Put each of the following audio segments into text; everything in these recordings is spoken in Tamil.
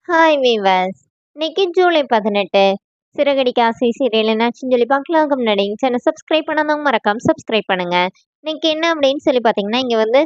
Hi viewers. இன்னைக்கு ஜூலை 18 சிறகடிக்க ஆசை சீரியல் என்னாச்சுன்னு சொல்லி பார்க்கலாம். முன்னாடி சேனல் சப்ஸ்கிரைப் பண்ணாதவங்க மறக்காம சப்ஸ்கிரைப் பண்ணுங்க. இன்னைக்கு என்ன அப்படின்னு சொல்லி பார்த்தீங்கன்னா, இங்க வந்து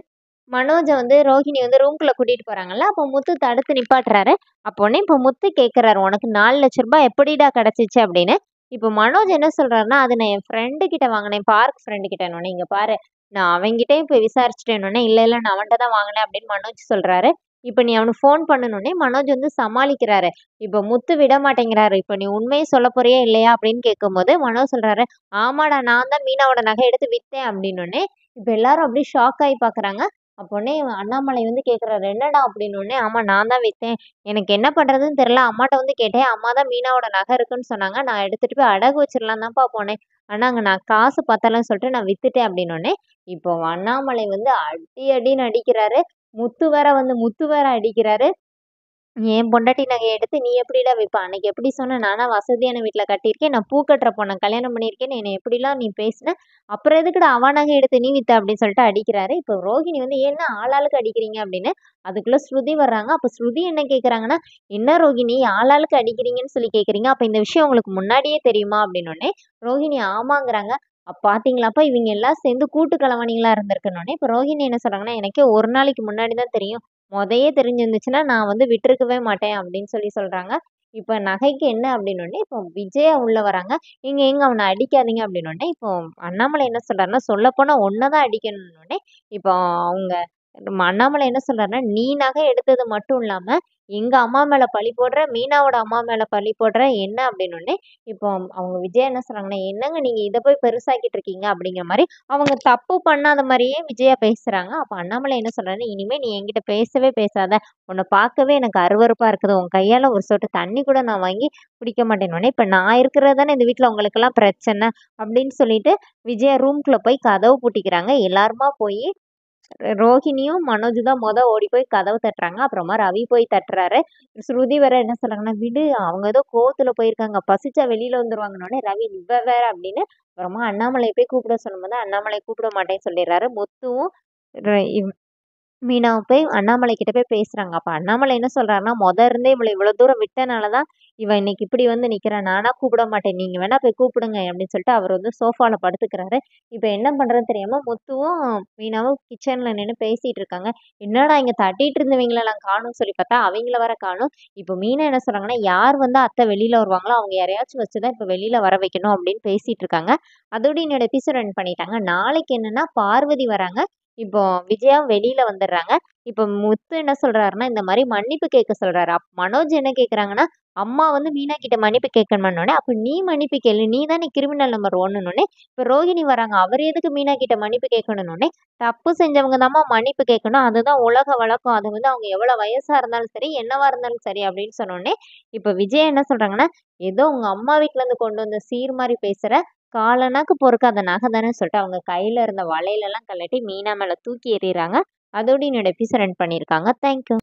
மனோஜை வந்து ரோஹிணி வந்து ரூம்குள்ள கூட்டிட்டு போறாங்கல்ல. அப்போ முத்து தடுத்து நிப்பாட்டுறாரு. அப்போனே இப்போ முத்து கேட்குறாரு, உனக்கு 4 லட்ச ரூபாய் எப்படிடா கிடைச்சிச்சு அப்படின்னு. இப்போ மனோஜ் என்ன சொல்றாருன்னா, அது நான் என் ஃப்ரெண்டு கிட்ட வாங்கினேன், பார்க் ஃப்ரெண்டு கிட்ட. இங்க பாரு, நான் அவங்கிட்டயும் போய் விசாரிச்சுட்டேன்னு. இல்ல இல்ல, நான் அவன்கிட்ட தான் வாங்கினேன் அப்படின்னு மனோஜ் சொல்றாரு. இப்ப நீ அவனுக்கு ஃபோன் பண்ணணுன்னே மனோஜ் வந்து சமாளிக்கிறாரு. இப்ப முத்து விட மாட்டேங்கிறாரு. இப்ப நீ உண்மைய சொல்லப் போறியா இல்லையா அப்படின்னு கேட்கும்போது, மனோஜ் சொல்றாரு, ஆமாடா நான் தான் மீனாவோட நகை எடுத்து வித்தேன் அப்படின்னோனே, இப்ப எல்லாரும் அப்படியே ஷாக் ஆகி பார்க்குறாங்க. அப்போனே அண்ணாமலை வந்து கேட்குறாரு, என்னடா அப்படின்னோனே, ஆமா நான் தான் வித்தேன். எனக்கு என்ன பண்றதுன்னு தெரியல. அம்மாட்ட வந்து கேட்டேன். அம்மா தான் மீனாவோட நகை இருக்குன்னு சொன்னாங்க. நான் எடுத்துட்டு போய் அடகு வச்சிடலாம் தான்ப்பா போனேன். ஆனா அங்க நான் காசு பத்தலன்னு சொல்லிட்டு நான் வித்துட்டேன் அப்படின்னோனே, இப்போ அண்ணாமலை வந்து அடி அடின்னு அடிக்கிறாரு. முத்து வேற அடிக்கிறாரு. என் பொண்டாட்டி நகைய எடுத்து நீ எப்படிடா விப்ப? அன்னைக்கு எப்படி சொன்ன? நானா வசதியான வீட்ல கட்டியிருக்கேன். நான் பூ கட்டுற பொண்ண கல்யாணம் பண்ணியிருக்கேன்னு என்னை எப்படிலாம் நீ பேசின? அப்புறம் எதுக்குடா அவ நகை எடுத்து நீ வித்த? அப்படின்னு சொல்லிட்டு அடிக்கிறாரு. இப்போ ரோகிணி வந்து என்ன ஆளாளுக்கு அடிக்கிறீங்க அப்படின்னு. அதுக்குள்ள ஸ்ருதி வர்றாங்க. அப்ப ஸ்ருதி என்ன கேட்குறாங்கன்னா, என்ன ரோகிணி ஆளாளுக்கு அடிக்கிறீங்கன்னு சொல்லி கேட்குறீங்க. அப்ப இந்த விஷயம் உங்களுக்கு முன்னாடியே தெரியுமா? அப்படின்னோனே, ரோகிணி ஆமாங்கிறாங்க. பாத்தீங்களாப்பா இவங்க எல்லாம் சேர்ந்து கூட்டு களவாணிகளா இருந்திருக்குன்னோனே, இப்ப ரோஹிணி என்ன சொல்றாங்கன்னா, எனக்கே ஒரு நாளைக்கு முன்னாடி தான் தெரியும். மொதயே தெரிஞ்சிருந்துச்சுன்னா, நான் வந்து விட்டுருக்கவே மாட்டேன் அப்படின்னு சொல்றாங்க. இப்ப நகைக்கு என்ன அப்படின்னோனே, இப்போ விஜயா உள்ள வராங்க. "ஏங்க ஏங்க அவன அடிக்காதீங்க" அப்படின்னோனே, இப்போ அண்ணாமலை என்ன சொல்றாருன்னா, சொல்லப்போனா உன்ன தான் அடிக்கணும்னோனே, இப்போ அவங்க அண்ணாமலை என்ன சொல்றாருன்னா, "நீ நகை எடுத்தது மட்டும் இல்லாம, எங்க அம்மா மேல பழி போடுற, மீனாவோட அம்மா மேல பழி போடுற என்ன?" அப்படின்னோனே, இப்போ அவங்க விஜயா என்ன சொல்றாங்கன்னா, "என்னங்க நீங்க இத போய் பெருசாக்கிட்டு இருக்கீங்க?" அப்படிங்கிற மாரி அவங்க தப்பு பண்ணாத மாரியே விஜயா பேசுறாங்க. அப்ப அண்ணாமலை என்ன சொல்றாருன்னா, "இனிமே நீ என்கிட்ட பேசவே பேசாத. உன்ன பார்க்கவே எனக்கு அருவருப்பா இருக்குது. உன் கையால ஒரு சொட்டு தண்ணி கூட நான் வாங்கி குடிக்க மாட்டேன்னோனே, இப்ப நான் இருக்கிறது தானே இந்த வீட்ல உங்களுக்கெல்லாம் பிரச்சனை." அப்படின்னு சொல்லிட்டு விஜயா ரூம்குள்ள போய் கதவு பூட்டிக்கிறாங்க. எல்லாருமா போயி ரோஹிணியும், மனோஜ் தான் ஓடி போய் கதவு தட்டுறாங்க. அப்புறமா ரவி போய் தட்டுறாரு. ஸ்ருதி வேற என்ன சொல்றாங்கன்னா, "விடு அவங்க ஏதோ கோவத்துல போயிருக்காங்க. பசிச்சா வெளியில வந்துருவாங்கன்னோனே" ரவி இவ வேற அப்படின்னு அப்புறமா அண்ணாமலைய போய் கூப்பிட சொல்லும்போது, அண்ணாமலை கூப்பிட மாட்டேன்னு சொல்லிடுறாரு. முத்துவும் ர இவ் மீனாவ போய் அண்ணாமலை கிட்ட போய் பேசுறாங்க. அப்ப அண்ணாமலை என்ன சொல்றாருன்னா, இருந்தே இவள இவ்வளோ தூரம் விட்டனால தான் இவ இன்னைக்கு இப்படி வந்து நிக்கிறா. நானா கூப்பிட மாட்டேன். நீங்க வேணா போய் கூப்பிடுங்க அப்படின்னு சொல்லிட்டு அவர் வந்து சோஃபால படுத்துக்கிறாரு. இப்ப என்ன பண்றதுன்னு தெரியாம முத்துவும், மீனாவும் கிச்சன்ல நின்னு பேசிட்டு இருக்காங்க. என்னடா இங்க தட்டிட்டு இருந்தவங்களலாம் காணோம்னு சொல்லி பார்த்தா, அவங்கள வேற காணோம். இப்ப மீனா என்ன சொல்றாங்கன்னா, யார் வந்து அத்தை வெளியில வருவாங்களோ, அவங்க யாரையாச்சும் வச்சு தான் இப்ப வெளியில வர வைக்கணும் அப்படின்னு பேசிட்டு இருக்காங்க. அதோட என்னோட எபிசோட் ரன் பண்ணிட்டாங்க. நாளைக்கு என்னன்னா பார்வதி வராங்க. இப்போ விஜயாவும் வெளியில வந்துடுறாங்க. இப்போ முத்து என்ன சொல்றாருன்னா, இந்த மாரி மன்னிப்பு கேட்க சொல்றாரு. மனோஜ் என்ன கேட்குறாங்கன்னா, அம்மா வந்து மீனா கிட்ட மன்னிப்பு கேட்கணுமான்னோனே, அப்ப நீ மன்னிப்பு கேளு. நீ தானே கிரிமினல் நம்பர் 1ன்னோனே, இப்ப ரோகிணி வராங்க. அவர் எதுக்கு மீனா கிட்ட மன்னிப்பு கேட்கணும்னோனே, தப்பு செஞ்சவங்க தாம்மா மன்னிப்பு கேட்கணும். அதுதான் உலக வழக்கம். அது வந்து அவங்க எவ்வளோ வயசா இருந்தாலும் சரி, என்னவா இருந்தாலும் சரி அப்படின்னு சொன்னோனே, இப்ப விஜயா என்ன சொல்றாங்கன்னா, ஏதோ உங்க அம்மா வீட்ல இருந்து கொண்டு வந்த சீர் மாரி பேசுற. காலனாக்கு பொறுக்காத நகை தானேன்னு சொல்லிட்டு அவங்க கையில இருந்த வளையலெல்லாம் கழட்டி மீனா மேல தூக்கி எறியறாங்க. அதோட என்னோட எபிசோட் ரன் பண்ணியிருக்காங்க. Thank you.